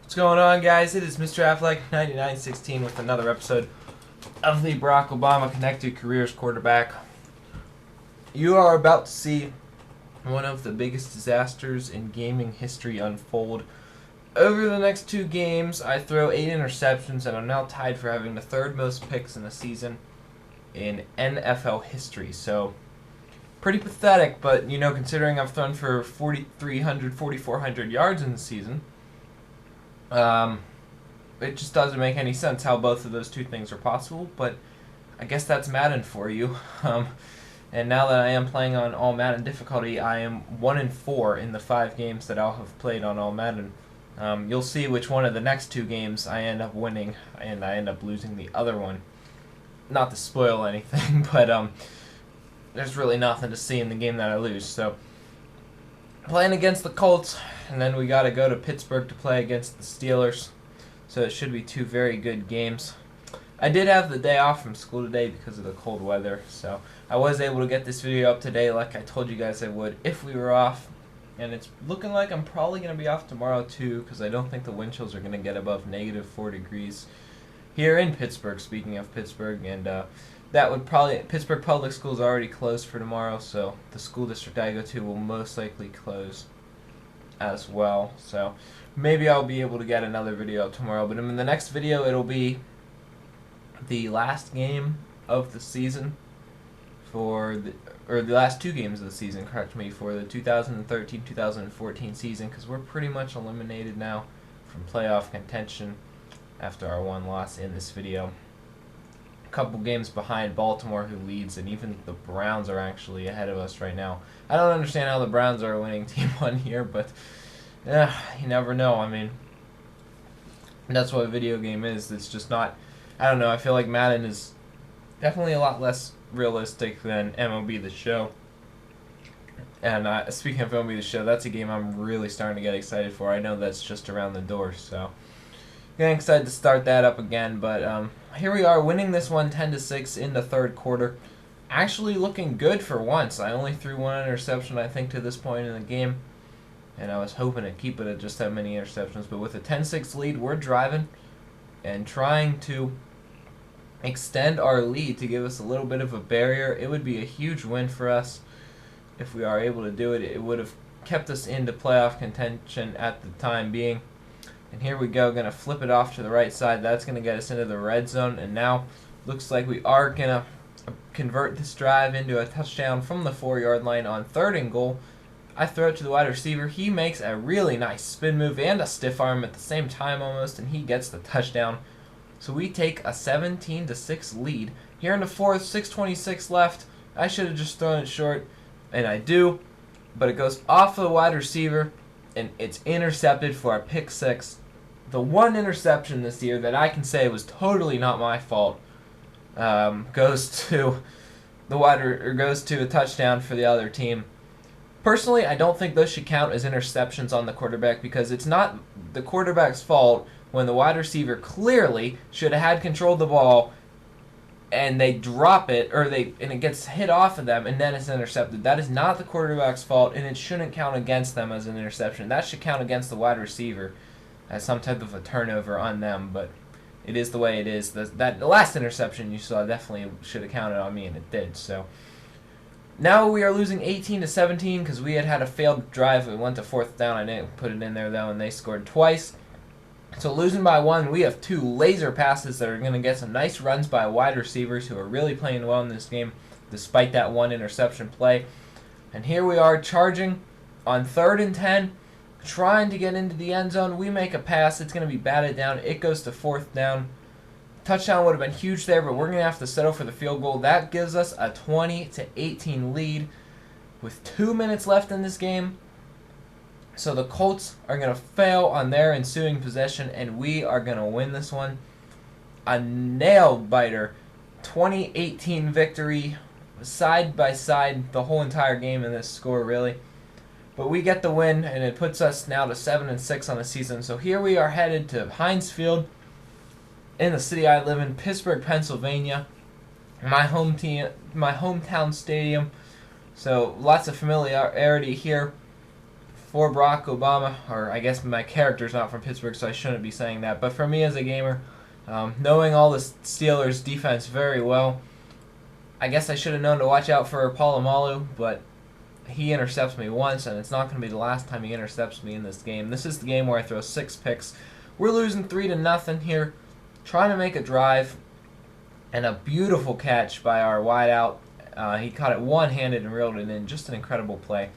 What's going on, guys? It is Mr. Affleck 9916 with another episode of the Barack Obama Connected Careers Quarterback. You are about to see one of the biggest disasters in gaming history unfold. Over the next two games, I throw 8 interceptions and I'm now tied for having the third most picks in a season in NFL history. So, pretty pathetic, but considering I've thrown for 4,300, 4,400 yards in the season, it just doesn't make any sense how both of those two things are possible, but I guess that's Madden for you. And now that I am playing on all Madden difficulty, I am 1-4 in the 5 games that I'll have played on all Madden. You'll see which one of the next 2 games I end up winning, and I end up losing the other one. Not to spoil anything, but there's really nothing to see in the game that I lose. So, playing against the Colts, and then we got to go to Pittsburgh to play against the Steelers. So it should be 2 very good games. I did have the day off from school today because of the cold weather, so I was able to get this video up today like I told you guys I would if we were off. And it's looking like I'm probably going to be off tomorrow too, because I don't think the wind chills are going to get above -4 degrees here in Pittsburgh, speaking of Pittsburgh. And that would probably, Pittsburgh Public Schools are already closed for tomorrow, so the school district I go to will most likely close as well. So maybe I'll be able to get another video up tomorrow, but in the next video it'll be the last game of the season for the last 2 games of the season, correct me, for the 2013-2014 season, because we're pretty much eliminated now from playoff contention after our 1 loss in this video. A couple games behind Baltimore, who leads, and even the Browns are actually ahead of us right now. I don't understand how the Browns are a winning team on here, but you never know. I mean, that's what a video game is. It's just not, I don't know, I feel like Madden is definitely a lot less realistic than MLB The Show. And speaking of MLB The Show, that's a game I'm really starting to get excited for. I know that's just around the door, so getting excited to start that up again. But here we are, winning this one 10-6 in the 3rd quarter. Actually looking good for once. I only threw 1 interception, I think, to this point in the game, and I was hoping to keep it at just that many interceptions. But with a 10-6 lead, we're driving and trying to extend our lead to give us a little bit of a barrier. It would be a huge win for us if we are able to do it. It would have kept us into playoff contention at the time being. And here we go, going to flip it off to the right side. That's going to get us into the red zone, and now looks like we are going to convert this drive into a touchdown from the 4-yard line on 3rd and goal. I throw it to the wide receiver. He makes a really nice spin move and a stiff arm at the same time almost, and he gets the touchdown. So we take a 17-6 lead. Here in the 4th, 6:26 left. I should have just thrown it short, and I do, but it goes off of the wide receiver, and it's intercepted for a pick 6. The 1 interception this year that I can say was totally not my fault goes to a touchdown for the other team. Personally, I don't think those should count as interceptions on the quarterback, because it's not the quarterback's fault when the wide receiver clearly should have had control of the ball and they drop it, and it gets hit off of them and then it's intercepted. That is not the quarterback's fault, and it shouldn't count against them as an interception. That should count against the wide receiver as some type of a turnover on them, but it is the way it is. The last interception you saw definitely should have counted on me, and it did. So now we are losing 18-17 because we had a failed drive. It went to 4th down. I didn't put it in there though, and they scored twice. So losing by 1, we have 2 laser passes that are going to get some nice runs by wide receivers who are really playing well in this game despite that 1 interception play. And here we are charging on 3rd and 10, trying to get into the end zone. We make a pass. It's going to be batted down. It goes to 4th down. Touchdown would have been huge there, but we're going to have to settle for the field goal. That gives us a 20-18 lead with 2 minutes left in this game. So the Colts are going to fail on their ensuing possession, and we are going to win this one. A nail-biter 20-18 victory, side by side the whole entire game in this score, really. But we get the win, and it puts us now to 7-6 on the season. So here we are headed to Heinz Field in the city I live in, Pittsburgh, Pennsylvania, my hometown stadium. So lots of familiarity here. for Barack Obama, or I guess my character's not from Pittsburgh, so I shouldn't be saying that. But for me as a gamer, knowing all the Steelers' defense very well, I guess I should have known to watch out for Polamalu, but he intercepts me once, and it's not going to be the last time he intercepts me in this game. This is the game where I throw 6 picks. We're losing 3-0 here, trying to make a drive, and a beautiful catch by our wideout. He caught it one-handed and reeled it in. Just an incredible play.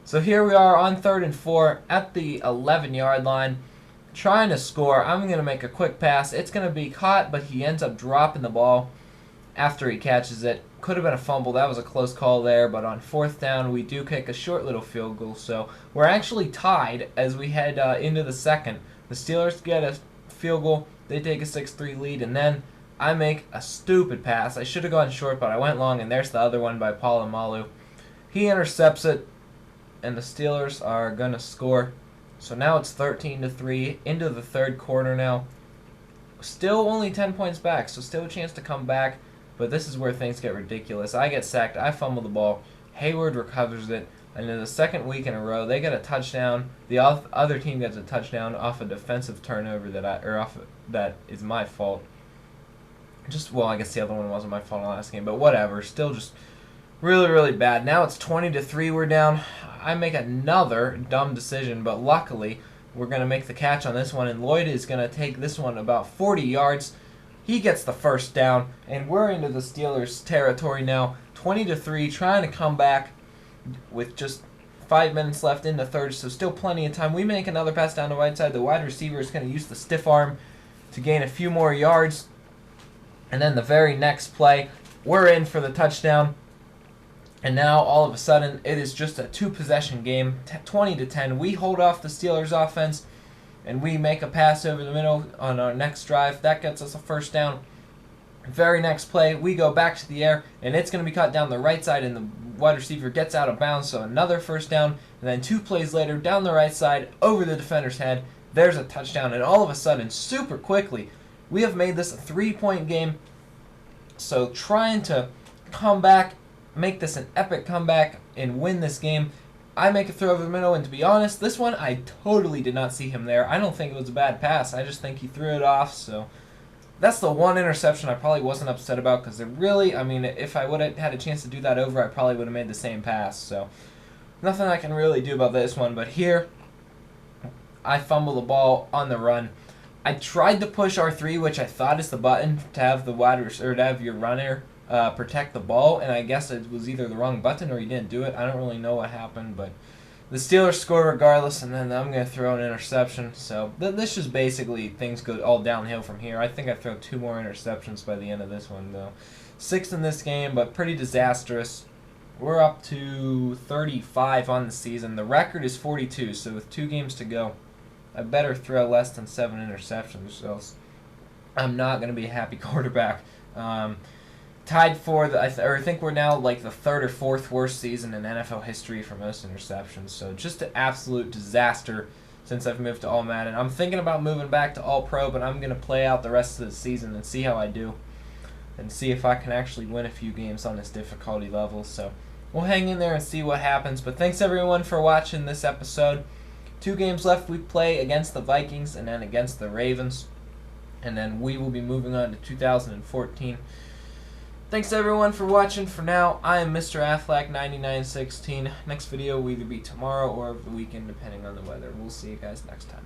So here we are on 3rd and 4 at the 11-yard line, trying to score. I'm going to make a quick pass. It's going to be caught, but he ends up dropping the ball after he catches it. Could have been a fumble. That was a close call there, but on 4th down, we do kick a short little field goal. So we're actually tied as we head into the second. The Steelers get a field goal. They take a 6-3 lead, and then I make a stupid pass. I should have gone short, but I went long, and there's the other one by Polamalu. He intercepts it, and the Steelers are going to score. So now it's 13-3 into the 3rd quarter now. Still only 10 points back, so still a chance to come back. But this is where things get ridiculous. I get sacked. I fumble the ball. Hayward recovers it. And in the 2nd week in a row, they get a touchdown. The other team gets a touchdown off a defensive turnover that is my fault. Well, I guess the other one wasn't my fault in the last game, but whatever. Still just really, really bad. Now it's 20-3. We're down. I make another dumb decision, but luckily we're going to make the catch on this one, and Lloyd is going to take this one about 40 yards. He gets the 1st down, and we're into the Steelers' territory now. 20-3, trying to come back with just 5 minutes left in the 3rd, so still plenty of time. We make another pass down the right side. The wide receiver is going to use the stiff arm to gain a few more yards. And then the very next play, we're in for the touchdown. And now, all of a sudden, it is just a 2-possession game, 20-10. We hold off the Steelers' offense, and we make a pass over the middle on our next drive. That gets us a 1st down. Very next play, we go back to the air, and it's going to be cut down the right side, and the wide receiver gets out of bounds, so another 1st down. And then 2 plays later, down the right side, over the defender's head, there's a touchdown. And all of a sudden, super quickly, we have made this a 3-point game. So trying to come back, make this an epic comeback, and win this game. I make a throw over the middle, and to be honest, this one I totally did not see him there. I don't think it was a bad pass. I just think he threw it off. So that's the one interception I probably wasn't upset about, because if I would have had a chance to do that over, I probably would have made the same pass. So nothing I can really do about this one. But here, I fumble the ball on the run. I tried to push R3, which I thought is the button to have the to have your runner protect the ball, and I guess it was either the wrong button or he didn't do it. I don't really know what happened, but the Steelers score regardless, and then I'm going to throw an interception. So this is basically things go all downhill from here. I think I throw 2 more interceptions by the end of this one, though. 6 in this game, but pretty disastrous. We're up to 35 on the season. The record is 42, so with 2 games to go, I better throw less than 7 interceptions, else I'm not going to be a happy quarterback. Tied for I think we're now like the 3rd or 4th worst season in NFL history for most interceptions. So just an absolute disaster since I've moved to All Madden. I'm thinking about moving back to All Pro, but I'm going to play out the rest of the season and see how I do, and see if I can actually win a few games on this difficulty level. So we'll hang in there and see what happens. But thanks everyone for watching this episode. 2 games left. We play against the Vikings and then against the Ravens, and then we will be moving on to 2014. Thanks everyone for watching. For now, I am Mr. Affleck9916. Next video will either be tomorrow or over the weekend, depending on the weather. We'll see you guys next time.